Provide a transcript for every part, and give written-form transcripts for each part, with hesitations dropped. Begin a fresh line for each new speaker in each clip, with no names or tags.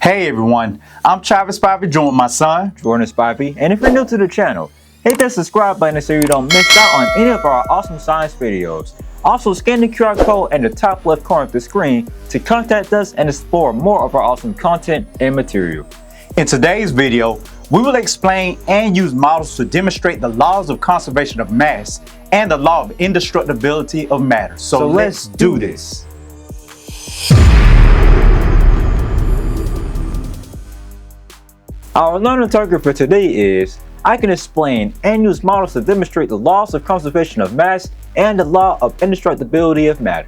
Hey everyone, I'm Travis Spivey, joined with my son,
Jordan Spivey, and if you're new to the channel, hit that subscribe button so you don't miss out on any of our awesome science videos. Also, scan the QR code in the top left corner of the screen to contact us and explore more of our awesome content and material.
In today's video, we will explain and use models to demonstrate the laws of conservation of mass and the law of indestructibility of matter. So let's do this.
Our learning target for today is, I can explain and use models to demonstrate the laws of conservation of mass and the law of indestructibility of matter.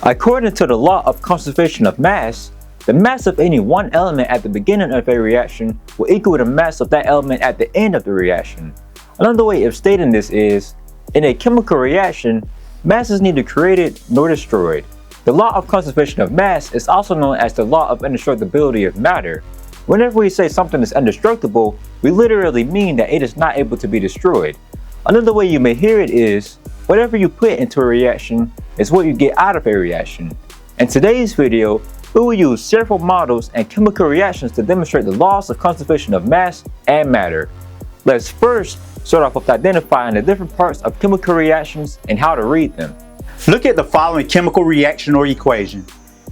According to the law of conservation of mass, the mass of any one element at the beginning of a reaction will equal the mass of that element at the end of the reaction. Another way of stating this is, in a chemical reaction, mass is neither created nor destroyed. The law of conservation of mass is also known as the law of indestructibility of matter. Whenever we say something is indestructible, we literally mean that it is not able to be destroyed. Another way you may hear it is, whatever you put into a reaction is what you get out of a reaction. In today's video, we will use several models and chemical reactions to demonstrate the laws of conservation of mass and matter. Let's first start off with identifying the different parts of chemical reactions and how to read them.
Look at the following chemical reaction or equation.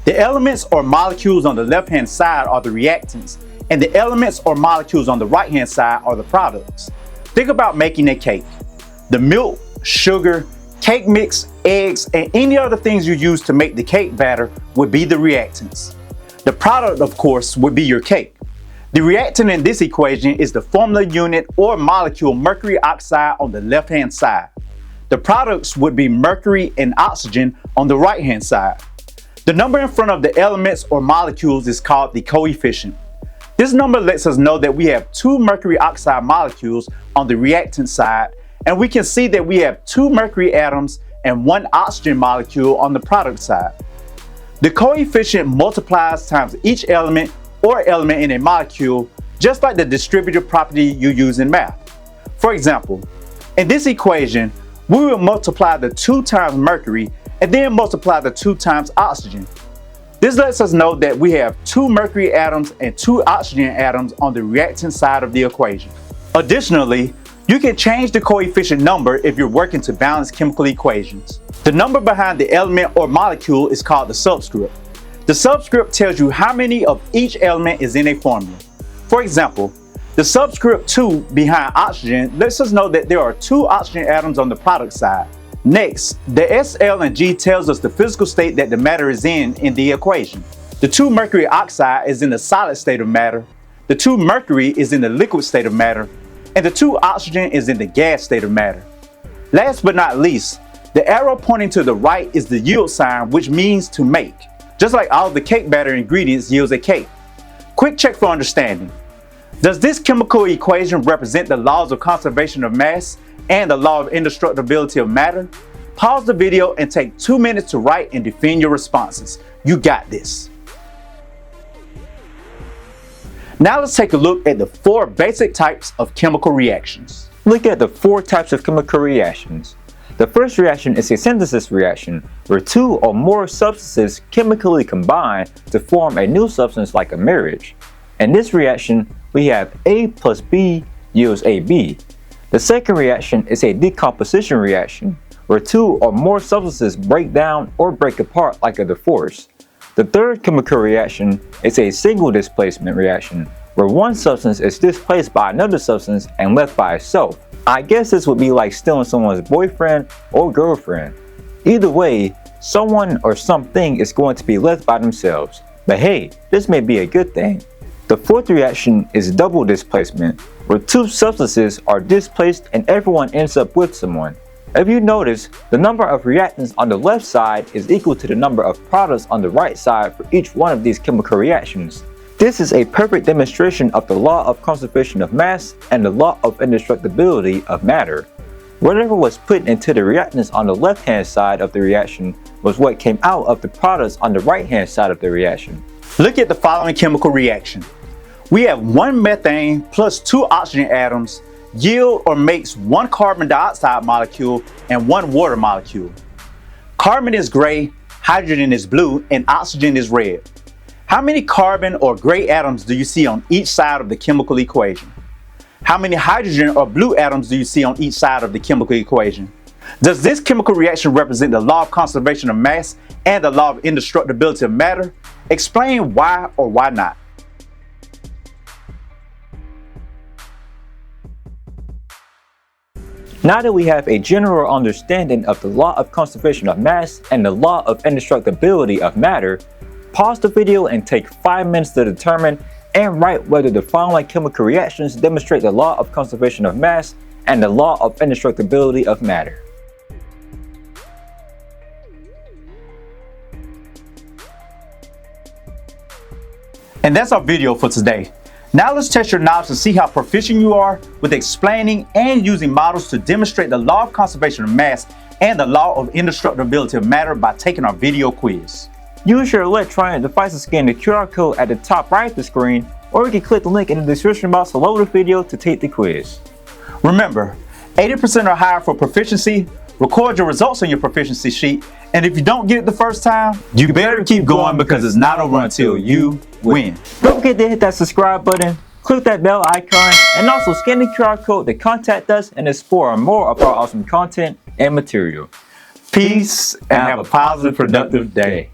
The elements or molecules on the left-hand side are the reactants, and the elements or molecules on the right-hand side are the products. Think about making a cake. The milk, sugar, cake mix, eggs, and any other things you use to make the cake batter would be the reactants. The product, of course, would be your cake. The reactant in this equation is the formula unit or molecule mercury oxide on the left-hand side. The products would be mercury and oxygen on the right-hand side. The number in front of the elements or molecules is called the coefficient. This number lets us know that we have two mercury oxide molecules on the reactant side, and we can see that we have two mercury atoms and one oxygen molecule on the product side. The coefficient multiplies times each element or element in a molecule, just like the distributive property you use in math. For example, in this equation, we will multiply the 2 times mercury and then multiply the 2 times oxygen. This lets us know that we have 2 mercury atoms and 2 oxygen atoms on the reactant side of the equation. Additionally, you can change the coefficient number if you're working to balance chemical equations. The number behind the element or molecule is called the subscript. The subscript tells you how many of each element is in a formula. For example, the subscript 2 behind oxygen lets us know that there are 2 oxygen atoms on the product side. Next, the SL and G tells us the physical state that the matter is in the equation. The 2 mercury oxide is in the solid state of matter, the 2 mercury is in the liquid state of matter, and the 2 oxygen is in the gas state of matter. Last but not least, the arrow pointing to the right is the yield sign, which means to make. Just like all the cake batter ingredients yields a cake. Quick check for understanding. Does this chemical equation represent the laws of conservation of mass and the law of indestructibility of matter? Pause the video and take 2 minutes to write and defend your responses. You got this. Now let's take a look at the 4 basic types of chemical reactions.
Look at the 4 types of chemical reactions. The first reaction is a synthesis reaction, where 2 or more substances chemically combine to form a new substance like a marriage. In this reaction, we have A plus B yields AB. The second reaction is a decomposition reaction, where 2 or more substances break down or break apart like a divorce. The third chemical reaction is a single displacement reaction, where one substance is displaced by another substance and left by itself. I guess this would be like stealing someone's boyfriend or girlfriend. Either way, someone or something is going to be left by themselves. But hey, this may be a good thing. The fourth reaction is double displacement, where 2 substances are displaced and everyone ends up with someone. If you notice, the number of reactants on the left side is equal to the number of products on the right side for each one of these chemical reactions. This is a perfect demonstration of the law of conservation of mass and the law of indestructibility of matter. Whatever was put into the reactants on the left-hand side of the reaction was what came out of the products on the right-hand side of the reaction.
Look at the following chemical reaction. We have 1 methane plus 2 oxygen atoms yield or makes 1 carbon dioxide molecule and 1 water molecule. Carbon is gray, hydrogen is blue, and oxygen is red. How many carbon or gray atoms do you see on each side of the chemical equation? How many hydrogen or blue atoms do you see on each side of the chemical equation? Does this chemical reaction represent the law of conservation of mass and the law of indestructibility of matter? Explain why or why not.
Now that we have a general understanding of the law of conservation of mass and the law of indestructibility of matter, pause the video and take 5 minutes to determine and write whether the following chemical reactions demonstrate the law of conservation of mass and the law of indestructibility of matter.
And that's our video for today. Now let's test your knowledge to see how proficient you are with explaining and using models to demonstrate the law of conservation of mass and the law of indestructibility of matter by taking our video quiz.
Use your electronic device to scan the QR code at the top right of the screen, or you can click the link in the description box below the video to take the quiz.
Remember, 80% or higher for proficiency. Record your results on your proficiency sheet, and if you don't get it the first time, you better keep going because it's not over until you win.
Don't forget to hit that subscribe button, click that bell icon, and also scan the QR code to contact us and explore more of our awesome content and material.
Peace and have a positive, productive day.